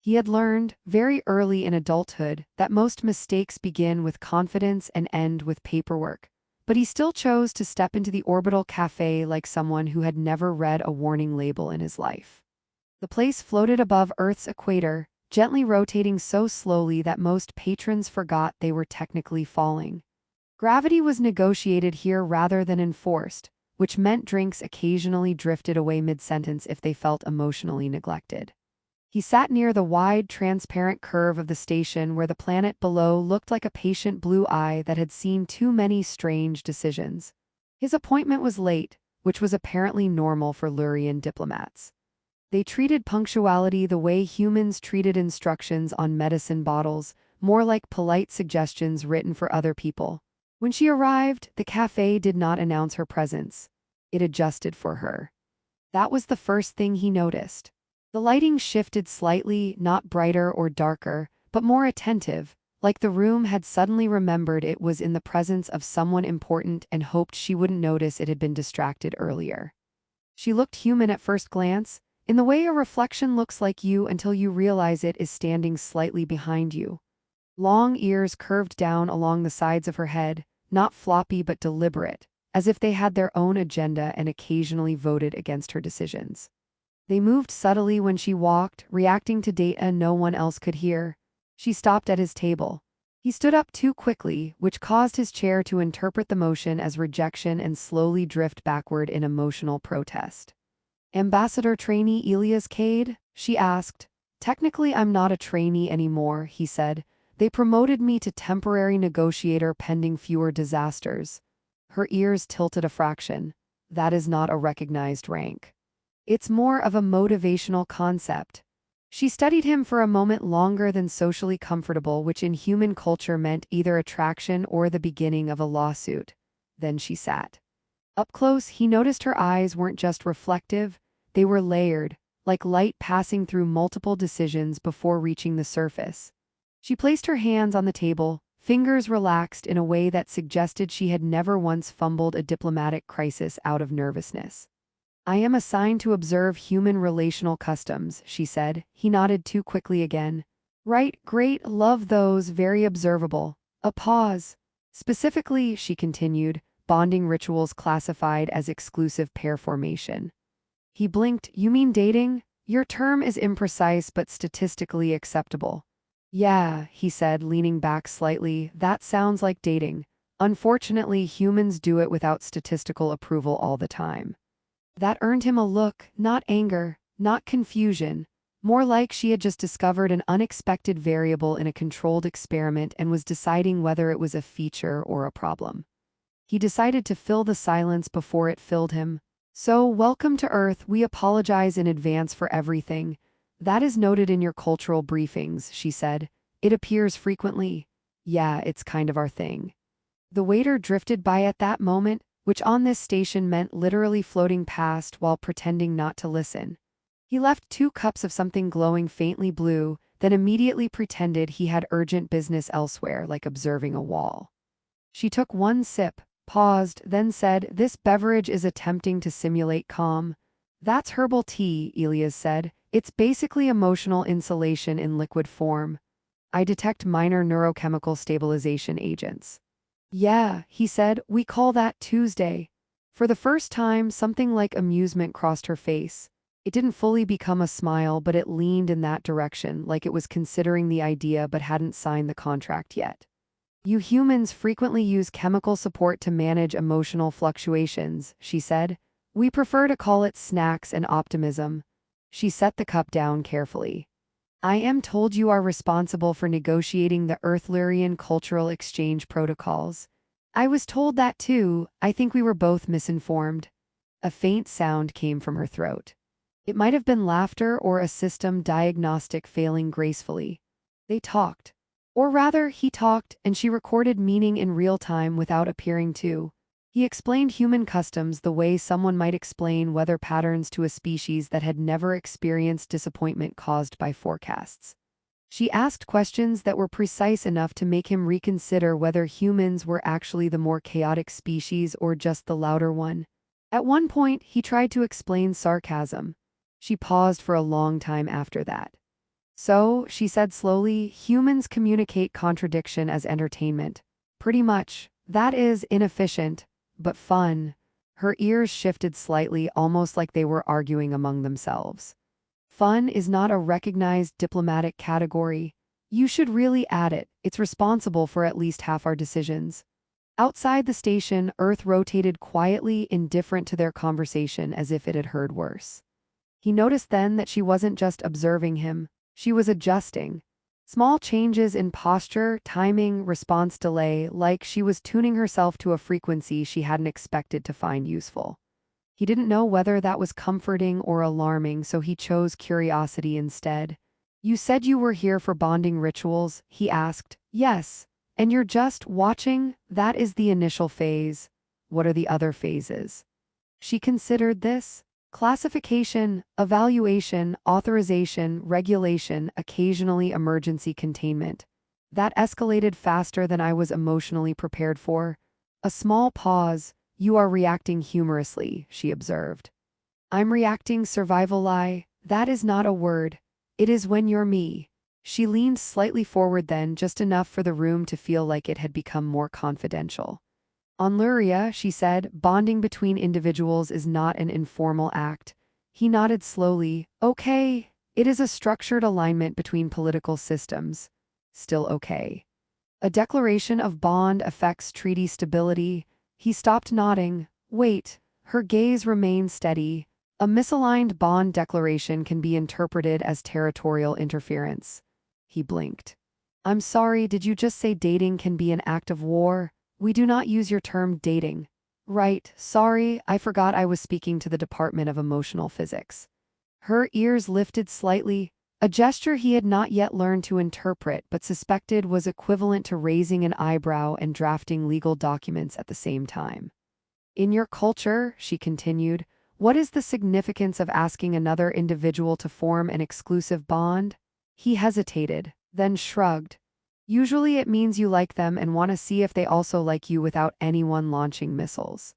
He had learned, very early in adulthood, that most mistakes begin with confidence and end with paperwork. But he still chose to step into the orbital cafe like someone who had never read a warning label in his life. The place floated above Earth's equator, gently rotating so slowly that most patrons forgot they were technically falling. Gravity was negotiated here rather than enforced, which meant drinks occasionally drifted away mid-sentence if they felt emotionally neglected. He sat near the wide, transparent curve of the station where the planet below looked like a patient blue eye that had seen too many strange decisions. His appointment was late, which was apparently normal for Lurian diplomats. They treated punctuality the way humans treated instructions on medicine bottles, more like polite suggestions written for other people. When she arrived, the cafe did not announce her presence. It adjusted for her. That was the first thing he noticed. The lighting shifted slightly, not brighter or darker, but more attentive, like the room had suddenly remembered it was in the presence of someone important and hoped she wouldn't notice it had been distracted earlier. She looked human at first glance, in the way a reflection looks like you until you realize it is standing slightly behind you. Long ears curved down along the sides of her head, not floppy but deliberate, as if they had their own agenda and occasionally voted against her decisions. They moved subtly when she walked, reacting to data no one else could hear. She stopped at his table. He stood up too quickly, which caused his chair to interpret the motion as rejection and slowly drift backward in emotional protest. "Ambassador trainee Elias Cade?" she asked. "Technically I'm not a trainee anymore," he said. "They promoted me to temporary negotiator pending fewer disasters." Her ears tilted a fraction. "That is not a recognized rank. It's more of a motivational concept." She studied him for a moment longer than socially comfortable, which in human culture meant either attraction or the beginning of a lawsuit. Then she sat. Up close, he noticed her eyes weren't just reflective, they were layered, like light passing through multiple decisions before reaching the surface. She placed her hands on the table, fingers relaxed in a way that suggested she had never once fumbled a diplomatic crisis out of nervousness. "I am assigned to observe human relational customs," she said. He nodded too quickly again. "Right, great, love those, very observable." A pause. "Specifically," she continued, "bonding rituals classified as exclusive pair formation." He blinked. "You mean dating? Your term is imprecise but statistically acceptable." "Yeah," he said, leaning back slightly, "that sounds like dating. Unfortunately, humans do it without statistical approval all the time." That earned him a look, not anger, not confusion, more like she had just discovered an unexpected variable in a controlled experiment and was deciding whether it was a feature or a problem. He decided to fill the silence before it filled him. "So, welcome to Earth. We apologize in advance for everything. That is noted in your cultural briefings," she said. "It appears frequently." "Yeah, it's kind of our thing." The waiter drifted by at that moment, which on this station meant literally floating past while pretending not to listen. He left 2 cups of something glowing faintly blue, then immediately pretended he had urgent business elsewhere, like observing a wall. She took 1 sip, paused, then said, "This beverage is attempting to simulate calm." "That's herbal tea," Elias said. "It's basically emotional insulation in liquid form. I detect minor neurochemical stabilization agents." "Yeah," he said, "we call that Tuesday." For the first time, something like amusement crossed her face. It didn't fully become a smile, but it leaned in that direction, like it was considering the idea but hadn't signed the contract yet. "You humans frequently use chemical support to manage emotional fluctuations," she said. "We prefer to call it snacks and optimism." She set the cup down carefully. "I am told you are responsible for negotiating the Earth-Lyrian cultural exchange protocols." "I was told that too. I think we were both misinformed." A faint sound came from her throat. It might have been laughter or a system diagnostic failing gracefully. They talked. Or rather, he talked, and she recorded meaning in real time without appearing to. He explained human customs the way someone might explain weather patterns to a species that had never experienced disappointment caused by forecasts. She asked questions that were precise enough to make him reconsider whether humans were actually the more chaotic species or just the louder one. At one point, he tried to explain sarcasm. She paused for a long time after that. So, she said slowly, humans communicate contradiction as entertainment. Pretty much. That is inefficient, but fun. Her ears shifted slightly, almost like they were arguing among themselves. Fun is not a recognized diplomatic category. You should really add it. It's responsible for at least half our decisions. Outside the station, Earth rotated quietly, indifferent to their conversation, as if it had heard worse. He noticed then that she wasn't just observing him, she was adjusting. Small changes in posture, timing, response delay, like she was tuning herself to a frequency she hadn't expected to find useful. He didn't know whether that was comforting or alarming, so he chose curiosity instead. You said you were here for bonding rituals, he asked. Yes. And you're just watching? That is the initial phase. What are the other phases? She considered this. Classification, evaluation, authorization, regulation, occasionally emergency containment. That escalated faster than I was emotionally prepared for. A small pause. You are reacting humorously, she observed. I'm reacting survival-ly. That is not a word. It is when you're me. She leaned slightly forward then, just enough for the room to feel like it had become more confidential. On Luria, she said, bonding between individuals is not an informal act. He nodded slowly. Okay, it is a structured alignment between political systems. Still okay. A declaration of bond affects treaty stability. He stopped nodding. Wait. Her gaze remained steady. A misaligned bond declaration can be interpreted as territorial interference. He blinked. I'm sorry, did you just say dating can be an act of war? We do not use your term dating. Right, sorry, I forgot I was speaking to the Department of Emotional Physics. Her ears lifted slightly, a gesture he had not yet learned to interpret but suspected was equivalent to raising an eyebrow and drafting legal documents at the same time. In your culture, she continued, what is the significance of asking another individual to form an exclusive bond? He hesitated, then shrugged. Usually it means you like them and want to see if they also like you without anyone launching missiles.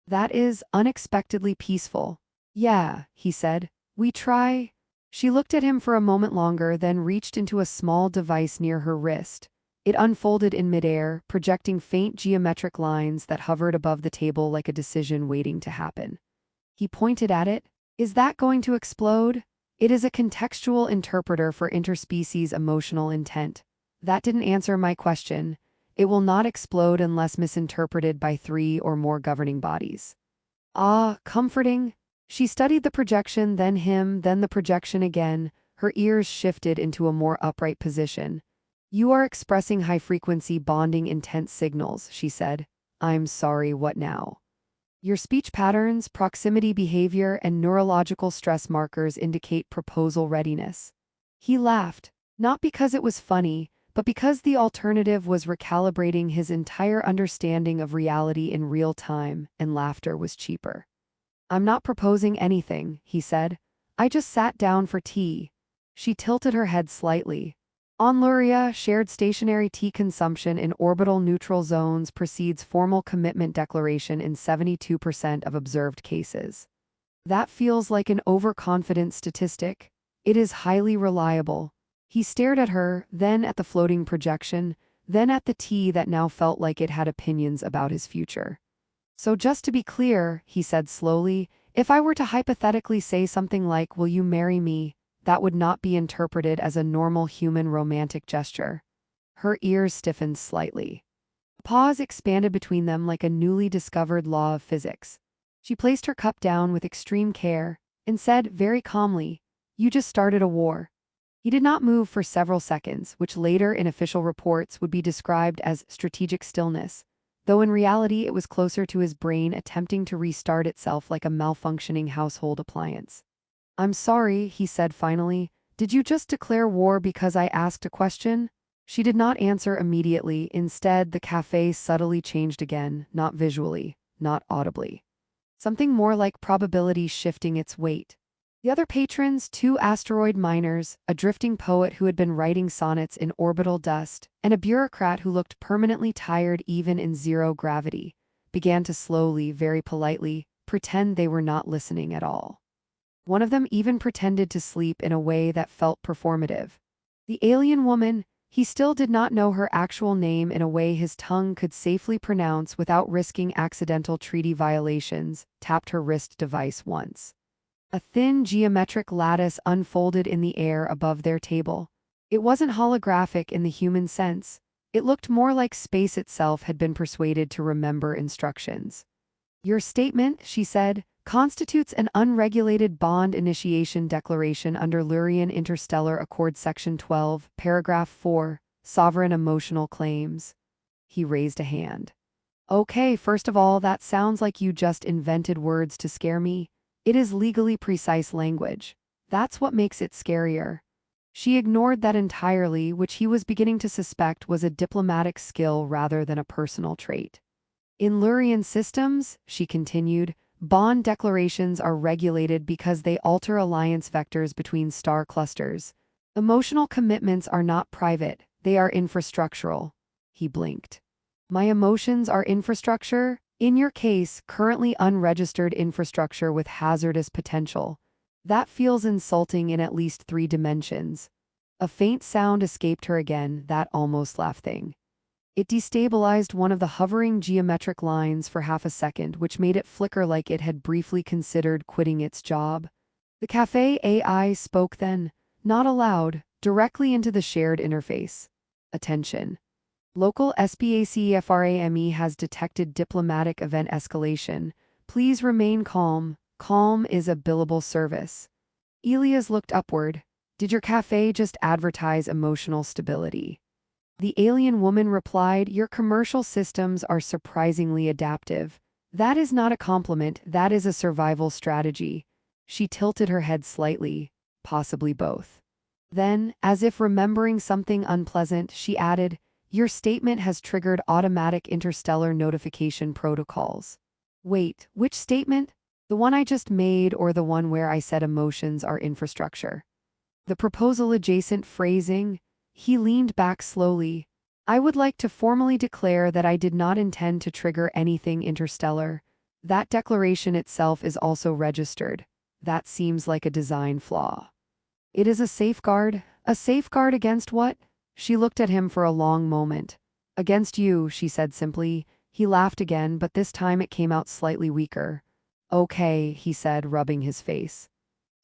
That is unexpectedly peaceful. Yeah, he said. We try. She looked at him for a moment longer, then reached into a small device near her wrist. It unfolded in midair, projecting faint geometric lines that hovered above the table like a decision waiting to happen. He pointed at it. Is that going to explode? It is a contextual interpreter for interspecies emotional intent. That didn't answer my question. It will not explode unless misinterpreted by 3 or more governing bodies. Ah, comforting. She studied the projection, then him, then the projection again. Her ears shifted into a more upright position. You are expressing high-frequency bonding intense signals, she said. I'm sorry, what now? Your speech patterns, proximity behavior, and neurological stress markers indicate proposal readiness. He laughed, not because it was funny, but because the alternative was recalibrating his entire understanding of reality in real time, and laughter was cheaper. I'm not proposing anything, he said. I just sat down for tea. She tilted her head slightly. On Luria, shared stationary tea consumption in orbital neutral zones precedes formal commitment declaration in 72% of observed cases. That feels like an overconfident statistic. It is highly reliable. He stared at her, then at the floating projection, then at the tea that now felt like it had opinions about his future. So just to be clear, he said slowly, if I were to hypothetically say something like, will you marry me, that would not be interpreted as a normal human romantic gesture. Her ears stiffened slightly. A pause expanded between them like a newly discovered law of physics. She placed her cup down with extreme care and said very calmly, you just started a war. He did not move for several seconds, which later in official reports would be described as strategic stillness, though in reality it was closer to his brain attempting to restart itself like a malfunctioning household appliance. I'm sorry, he said finally. Did you just declare war because I asked a question? She did not answer immediately. Instead, the cafe subtly changed again, not visually, not audibly. Something more like probability shifting its weight. The other patrons, 2 asteroid miners, a drifting poet who had been writing sonnets in orbital dust, and a bureaucrat who looked permanently tired even in zero gravity, began to slowly, very politely, pretend they were not listening at all. One of them even pretended to sleep in a way that felt performative. The alien woman, he still did not know her actual name in a way his tongue could safely pronounce without risking accidental treaty violations, tapped her wrist device once. A thin geometric lattice unfolded in the air above their table. It wasn't holographic in the human sense. It looked more like space itself had been persuaded to remember instructions. Your statement, she said, constitutes an unregulated bond initiation declaration under Lurian Interstellar Accord Section 12, Paragraph 4, Sovereign Emotional Claims. He raised a hand. Okay, first of all, that sounds like you just invented words to scare me. It is legally precise language. That's what makes it scarier. She ignored that entirely, which he was beginning to suspect was a diplomatic skill rather than a personal trait. In Lurian systems, she continued, bond declarations are regulated because they alter alliance vectors between star clusters. Emotional commitments are not private, they are infrastructural. He blinked. My emotions are infrastructure? In your case, currently unregistered infrastructure with hazardous potential. That feels insulting in at least 3 dimensions. A faint sound escaped her again, that almost laugh thing. It destabilized one of the hovering geometric lines for half a second, which made it flicker like it had briefly considered quitting its job. The cafe AI spoke then, not aloud, directly into the shared interface. Attention. Local SPACFRAME has detected diplomatic event escalation. Please remain calm. Calm is a billable service. Elias looked upward. Did your cafe just advertise emotional stability? The alien woman replied, your commercial systems are surprisingly adaptive. That is not a compliment, that is a survival strategy. She tilted her head slightly, possibly both. Then, as if remembering something unpleasant, she added, your statement has triggered automatic interstellar notification protocols. Wait, which statement? The one I just made or the one where I said emotions are infrastructure? The proposal-adjacent phrasing? He leaned back slowly. I would like to formally declare that I did not intend to trigger anything interstellar. That declaration itself is also registered. That seems like a design flaw. It is a safeguard? A safeguard against what? She looked at him for a long moment. Against you, she said simply. He laughed again, but this time it came out slightly weaker. Okay, he said, rubbing his face.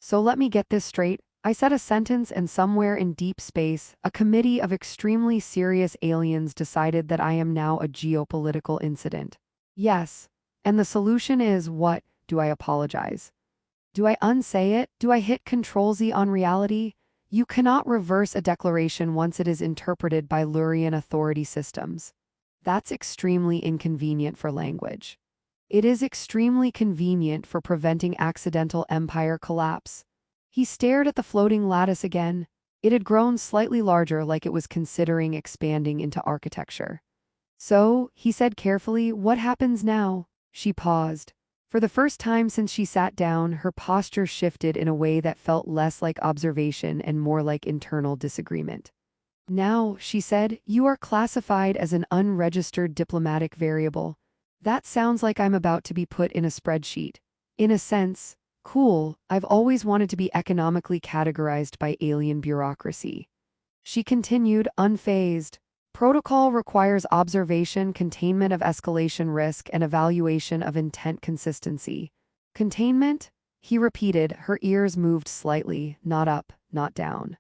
So let me get this straight. I said a sentence and somewhere in deep space, a committee of extremely serious aliens decided that I am now a geopolitical incident. Yes. And the solution is what? Do I apologize? Do I unsay it? Do I hit Control-Z on reality? You cannot reverse a declaration once it is interpreted by Lurian authority systems. That's extremely inconvenient for language. It is extremely convenient for preventing accidental empire collapse. He stared at the floating lattice again. It had grown slightly larger, like it was considering expanding into architecture. So, he said carefully, what happens now? She paused. For the first time since she sat down, her posture shifted in a way that felt less like observation and more like internal disagreement. Now, she said, you are classified as an unregistered diplomatic variable. That sounds like I'm about to be put in a spreadsheet. In a sense, cool, I've always wanted to be economically categorized by alien bureaucracy. She continued, unfazed. Protocol requires observation, containment of escalation risk, and evaluation of intent consistency. Containment? He repeated, her ears moved slightly, not up, not down.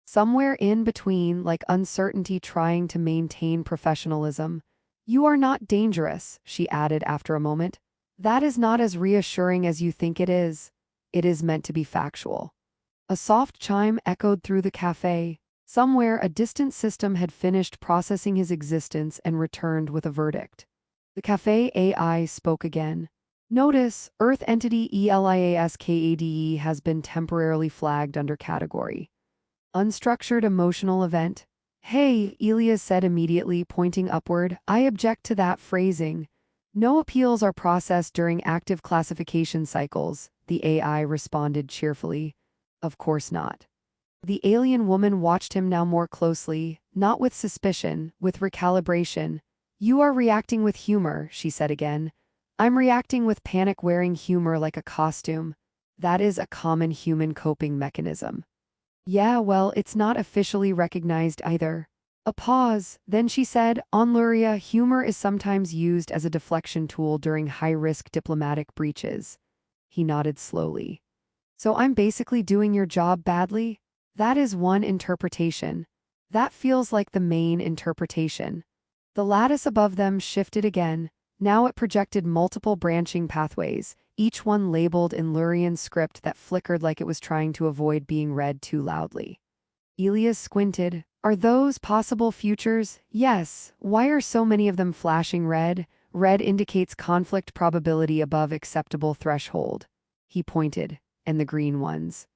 Somewhere in between, like uncertainty trying to maintain professionalism. You are not dangerous, she added after a moment. That is not as reassuring as you think it is. It is meant to be factual. A soft chime echoed through the cafe. Somewhere a distant system had finished processing his existence and returned with a verdict. The cafe AI spoke again. Notice, Earth entity ELIASKADE has been temporarily flagged under category Unstructured Emotional Event. Hey, Elias said immediately, pointing upward, I object to that phrasing. No appeals are processed during active classification cycles, the AI responded cheerfully. Of course not. The alien woman watched him now more closely, not with suspicion, with recalibration. You are reacting with humor, she said again. I'm reacting with panic, wearing humor like a costume. That is a common human coping mechanism. Yeah, well, it's not officially recognized either. A pause, then she said, on Luria, humor is sometimes used as a deflection tool during high-risk diplomatic breaches. He nodded slowly. So I'm basically doing your job badly? That is one interpretation. That feels like the main interpretation. The lattice above them shifted again. Now it projected multiple branching pathways, each one labeled in Lurian script that flickered like it was trying to avoid being read too loudly. Elias squinted. Are those possible futures? Yes. Why are so many of them flashing red? Red indicates conflict probability above acceptable threshold. He pointed. And the green ones.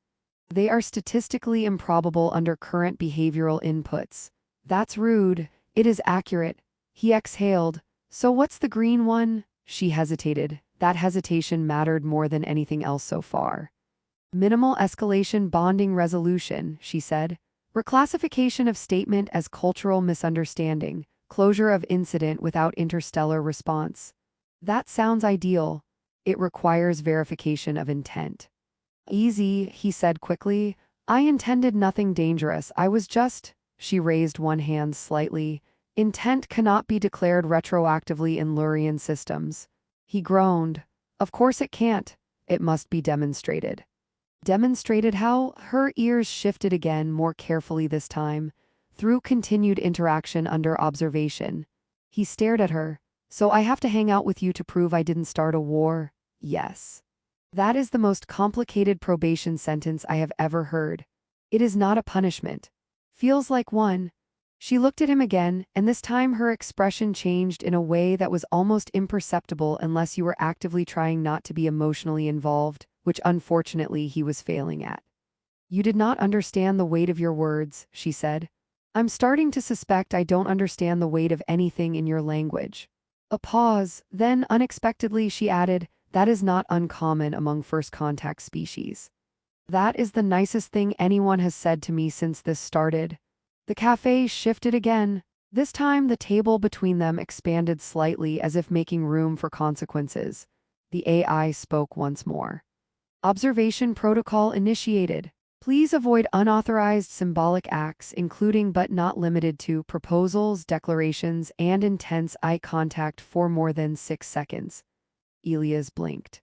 They are statistically improbable under current behavioral inputs. That's rude. It is accurate. He exhaled. So what's the green one? She hesitated. That hesitation mattered more than anything else so far. Minimal escalation bonding resolution, she said. Reclassification of statement as cultural misunderstanding. Closure of incident without interstellar response. That sounds ideal. It requires verification of intent. Easy, he said quickly. I intended nothing dangerous. I was just... She raised one hand slightly. Intent cannot be declared retroactively in Lurian systems. He groaned. Of course it can't. It must be demonstrated. Demonstrated how? Her ears shifted again, more carefully this time, through continued interaction under observation. He stared at her. So I have to hang out with you to prove I didn't start a war? Yes. That is the most complicated probation sentence I have ever heard. It is not a punishment. Feels like one. She looked at him again, and this time her expression changed in a way that was almost imperceptible unless you were actively trying not to be emotionally involved, which unfortunately he was failing at. You did not understand the weight of your words, she said. I'm starting to suspect I don't understand the weight of anything in your language. A pause, then unexpectedly she added, that is not uncommon among first contact species. That is the nicest thing anyone has said to me since this started. The cafe shifted again. This time the table between them expanded slightly as if making room for consequences. The AI spoke once more. Observation protocol initiated. Please avoid unauthorized symbolic acts, including but not limited to proposals, declarations, and intense eye contact for more than 6 seconds. Elias blinked.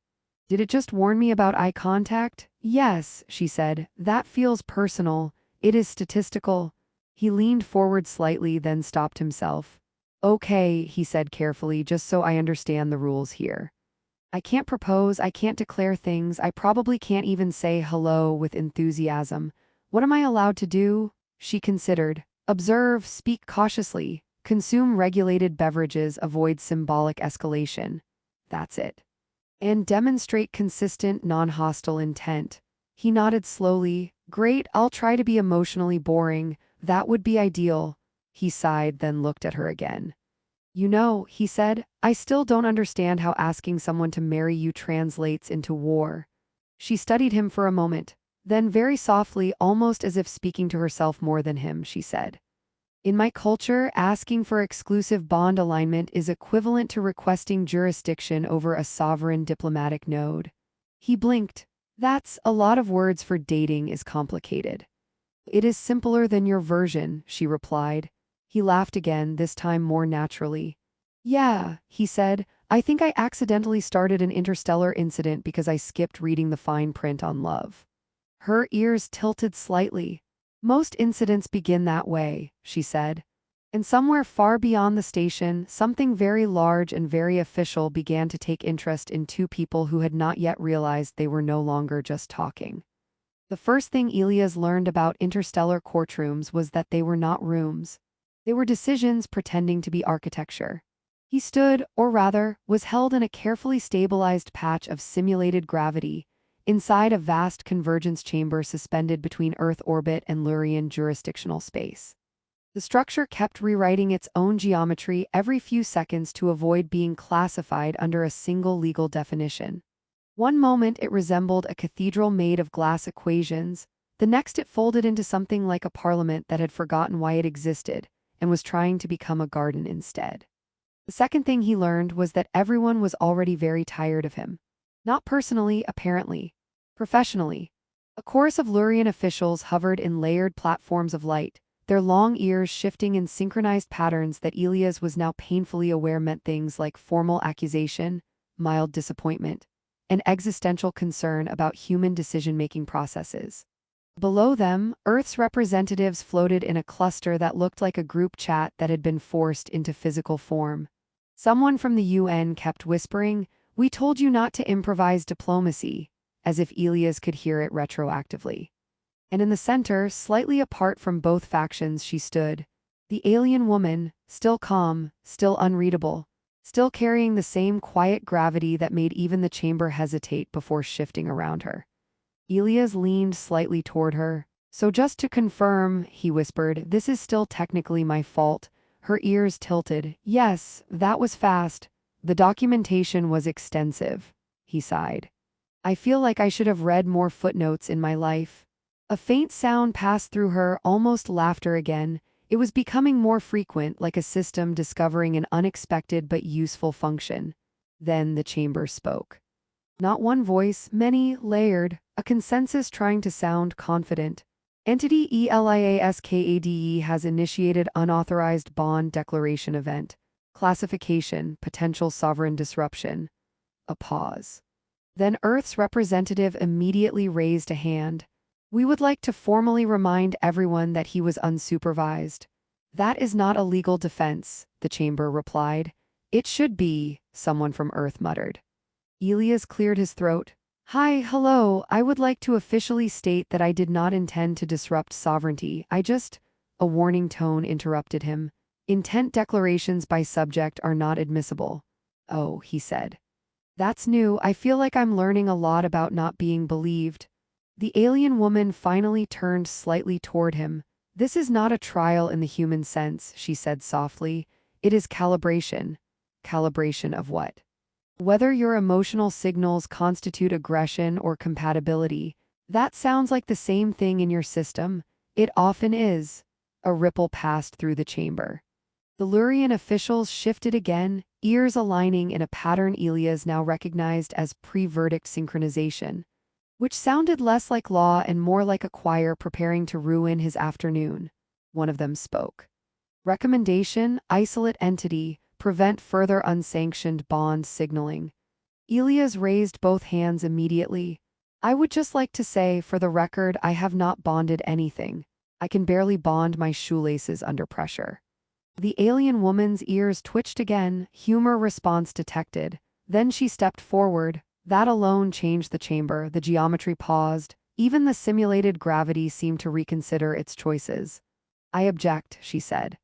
Did it just warn me about eye contact? Yes, she said. That feels personal. It is statistical. He leaned forward slightly, then stopped himself. Okay, he said carefully, just so I understand the rules here. I can't propose, I can't declare things, I probably can't even say hello with enthusiasm. What am I allowed to do? She considered. Observe, speak cautiously, consume regulated beverages, avoid symbolic escalation. That's it. And demonstrate consistent, non-hostile intent. He nodded slowly. Great, I'll try to be emotionally boring. That would be ideal. He sighed, then looked at her again. You know, he said, I still don't understand how asking someone to marry you translates into war. She studied him for a moment. Then very softly, almost as if speaking to herself more than him, she said, in my culture, asking for exclusive bond alignment is equivalent to requesting jurisdiction over a sovereign diplomatic node. He blinked. That's a lot of words for dating is complicated. It is simpler than your version, she replied. He laughed again, this time more naturally. Yeah, he said, I think I accidentally started an interstellar incident because I skipped reading the fine print on love. Her ears tilted slightly. Most incidents begin that way, she said. And somewhere far beyond the station, something very large and very official began to take interest in two people who had not yet realized they were no longer just talking. The first thing Elias learned about interstellar courtrooms was that they were not rooms. They were decisions pretending to be architecture. He stood, or rather, was held in a carefully stabilized patch of simulated gravity, inside a vast convergence chamber suspended between Earth orbit and Lurian jurisdictional space. The structure kept rewriting its own geometry every few seconds to avoid being classified under a single legal definition. One moment it resembled a cathedral made of glass equations, the next it folded into something like a parliament that had forgotten why it existed and was trying to become a garden instead. The second thing he learned was that everyone was already very tired of him. Not personally, apparently. Professionally. A chorus of Lurian officials hovered in layered platforms of light, their long ears shifting in synchronized patterns that Elias was now painfully aware meant things like formal accusation, mild disappointment, and existential concern about human decision-making processes. Below them, Earth's representatives floated in a cluster that looked like a group chat that had been forced into physical form. Someone from the UN kept whispering, "We told you not to improvise diplomacy," as if Elias could hear it retroactively. And in the center, slightly apart from both factions, she stood. The alien woman, still calm, still unreadable, still carrying the same quiet gravity that made even the chamber hesitate before shifting around her. Elias leaned slightly toward her. "So just to confirm," he whispered, "this is still technically my fault." Her ears tilted. "Yes, that was fast. The documentation was extensive." He sighed. "I feel like I should have read more footnotes in my life." A faint sound passed through her, almost laughter again. It was becoming more frequent, like a system discovering an unexpected but useful function. Then the chamber spoke. Not one voice, many, layered, a consensus trying to sound confident. Entity ELIASKADE has initiated unauthorized bond declaration event. Classification, potential sovereign disruption. A pause. Then Earth's representative immediately raised a hand. "We would like to formally remind everyone that he was unsupervised." "That is not a legal defense," the chamber replied. "It should be," someone from Earth muttered. Elias cleared his throat. "Hi, hello, I would like to officially state that I did not intend to disrupt sovereignty. A warning tone interrupted him. "Intent declarations by subject are not admissible." "Oh," he said. "That's new. I feel like I'm learning a lot about not being believed." The alien woman finally turned slightly toward him. "This is not a trial in the human sense," she said softly. "It is calibration." "Calibration of what?" "Whether your emotional signals constitute aggression or compatibility." "That sounds like the same thing in your system." "It often is." A ripple passed through the chamber. The Lurian officials shifted again, ears aligning in a pattern Elias now recognized as pre-verdict synchronization, which sounded less like law and more like a choir preparing to ruin his afternoon. One of them spoke. "Recommendation, isolate entity, prevent further unsanctioned bond signaling." Elias raised both hands immediately. "I would just like to say, for the record, I have not bonded anything. I can barely bond my shoelaces under pressure." The alien woman's ears twitched again, humor response detected. Then she stepped forward. That alone changed the chamber. The geometry paused. Even the simulated gravity seemed to reconsider its choices. "I object," she said.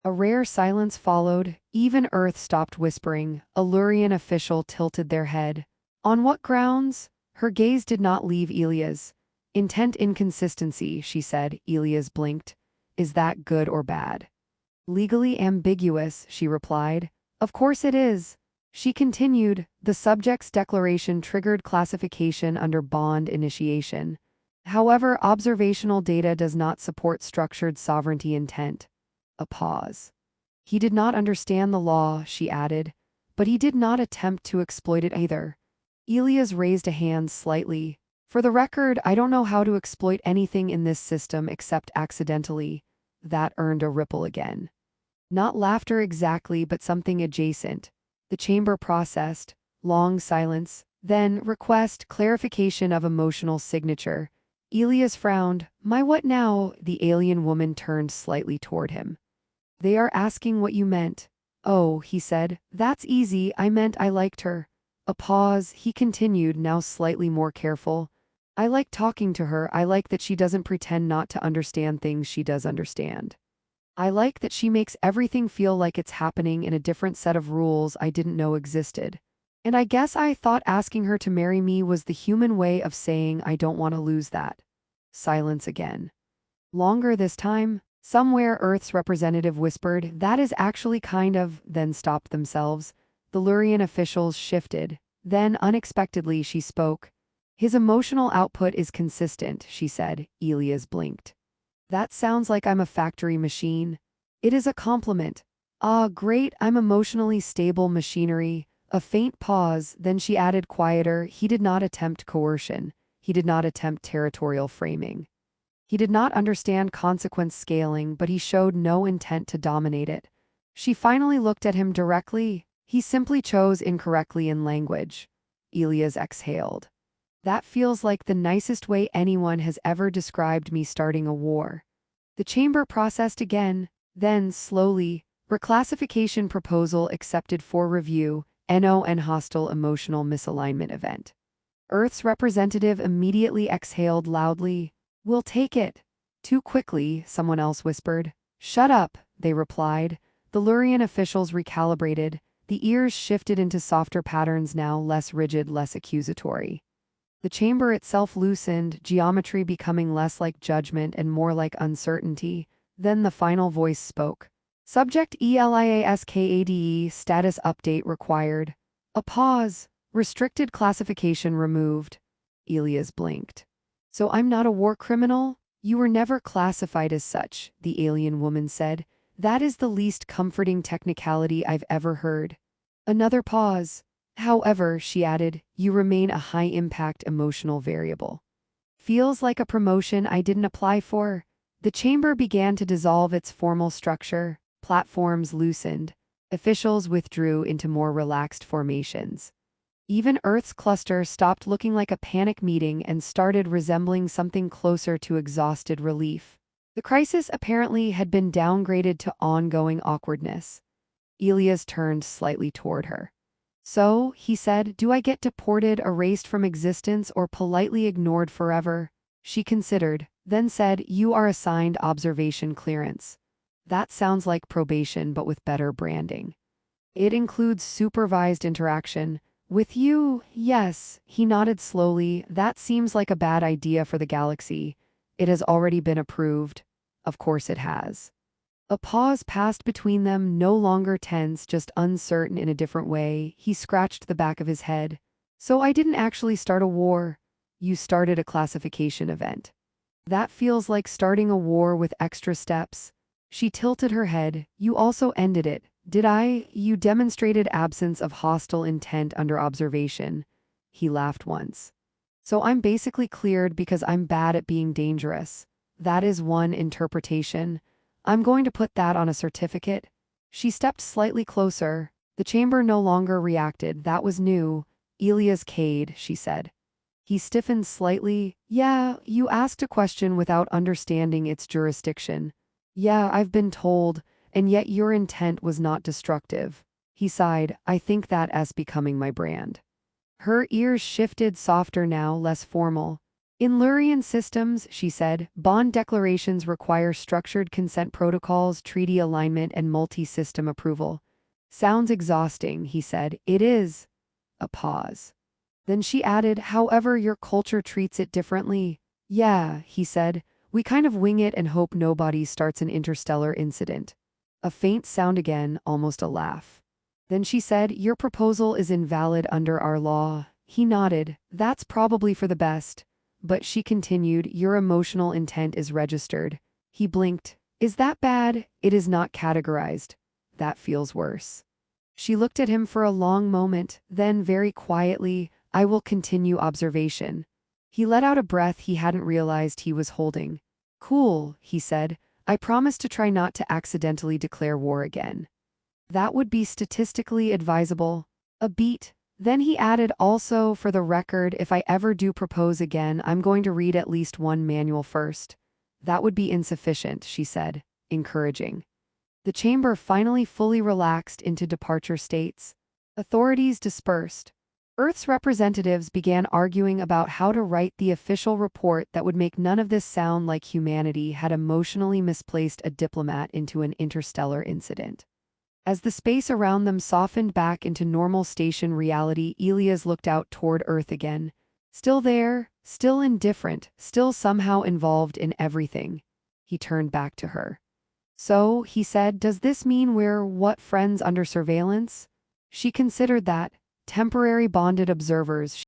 A rare silence followed. Even Earth stopped whispering. A Lurian official tilted their head. "On what grounds?" Her gaze did not leave Elias. "Intent inconsistency," she said. Elias blinked. "Is that good or bad?" "Legally ambiguous," she replied. "Of course it is." She continued, "The subject's declaration triggered classification under bond initiation. However, observational data does not support structured sovereignty intent." A pause. "He did not understand the law," she added, "but he did not attempt to exploit it either." Elias raised a hand slightly. "For the record, I don't know how to exploit anything in this system except accidentally." That earned a ripple again. Not laughter exactly, but something adjacent. The chamber processed. Long silence. Then, request clarification of emotional signature. Elias frowned. "My what now?" The alien woman turned slightly toward him. "They are asking what you meant." "Oh," he said, "that's easy. I meant I liked her." A pause. He continued, now slightly more careful. "I like talking to her. I like that she doesn't pretend not to understand things she does understand. I like that she makes everything feel like it's happening in a different set of rules I didn't know existed. And I guess I thought asking her to marry me was the human way of saying I don't want to lose that." Silence again. Longer this time. Somewhere Earth's representative whispered, "That is actually kind of," then stopped themselves. The Lurian officials shifted. Then, unexpectedly, she spoke. "His emotional output is consistent," she said. Elias blinked. "That sounds like I'm a factory machine." "It is a compliment." "Ah, great, I'm emotionally stable machinery." A faint pause, then she added quieter, "He did not attempt coercion. He did not attempt territorial framing. He did not understand consequence scaling, but he showed no intent to dominate it. She finally looked at him directly. He simply chose incorrectly in language. Elias exhaled. That feels like the nicest way anyone has ever described me starting a war. The chamber processed again, then, slowly, reclassification proposal accepted for review, NON hostile emotional misalignment event. Earth's representative immediately exhaled loudly. We'll take it. Too quickly, someone else whispered. Shut up, they replied. The Lurian officials recalibrated. The ears shifted into softer patterns now, less rigid, less accusatory. The chamber itself loosened, geometry becoming less like judgment and more like uncertainty. Then the final voice spoke. Subject ELIASKADE status update required. A pause. Restricted classification removed. Elias blinked. So I'm not a war criminal? You were never classified as such, the alien woman said. That is the least comforting technicality I've ever heard. Another pause. However, she added, you remain a high-impact emotional variable. Feels like a promotion I didn't apply for. The chamber began to dissolve its formal structure. Platforms loosened. Officials withdrew into more relaxed formations. Even Earth's cluster stopped looking like a panic meeting and started resembling something closer to exhausted relief. The crisis apparently had been downgraded to ongoing awkwardness. Elias turned slightly toward her. So, he said, do I get deported, erased from existence, or politely ignored forever? She considered, then said, you are assigned observation clearance. That sounds like probation but with better branding. It includes supervised interaction. With you, yes, he nodded slowly. That seems like a bad idea for the galaxy. It has already been approved. Of course it has. A pause passed between them, no longer tense, just uncertain in a different way. He scratched the back of his head. So I didn't actually start a war. You started a classification event. That feels like starting a war with extra steps. She tilted her head. You also ended it. Did I? You demonstrated absence of hostile intent under observation. He laughed once. So I'm basically cleared because I'm bad at being dangerous. That is one interpretation. I'm going to put that on a certificate. She stepped slightly closer. The chamber no longer reacted. That was new. Elias Cade, she said. He stiffened slightly. Yeah, you asked a question without understanding its jurisdiction. Yeah, I've been told, and yet your intent was not destructive. He sighed. I think that's becoming my brand. Her ears shifted softer now, less formal. In Lurian systems, she said, bond declarations require structured consent protocols, treaty alignment, and multi-system approval. Sounds exhausting, he said. It is. A pause. Then she added, however, your culture treats it differently. Yeah, he said. We kind of wing it and hope nobody starts an interstellar incident. A faint sound again, almost a laugh. Then she said, your proposal is invalid under our law. He nodded. That's probably for the best. But she continued, your emotional intent is registered. He blinked. Is that bad? It is not categorized. That feels worse. She looked at him for a long moment, then very quietly, I will continue observation. He let out a breath he hadn't realized he was holding. Cool, he said. I promise to try not to accidentally declare war again. That would be statistically advisable. A beat. Then he added, also, for the record, if I ever do propose again, I'm going to read at least one manual first. That would be insufficient, she said, encouraging. The chamber finally fully relaxed into departure states. Authorities dispersed. Earth's representatives began arguing about how to write the official report that would make none of this sound like humanity had emotionally misplaced a diplomat into an interstellar incident. As the space around them softened back into normal station reality, Elias looked out toward Earth again. Still there, still indifferent, still somehow involved in everything. He turned back to her. So, he said, does this mean we're, what, friends under surveillance? She considered that. Temporary bonded observers.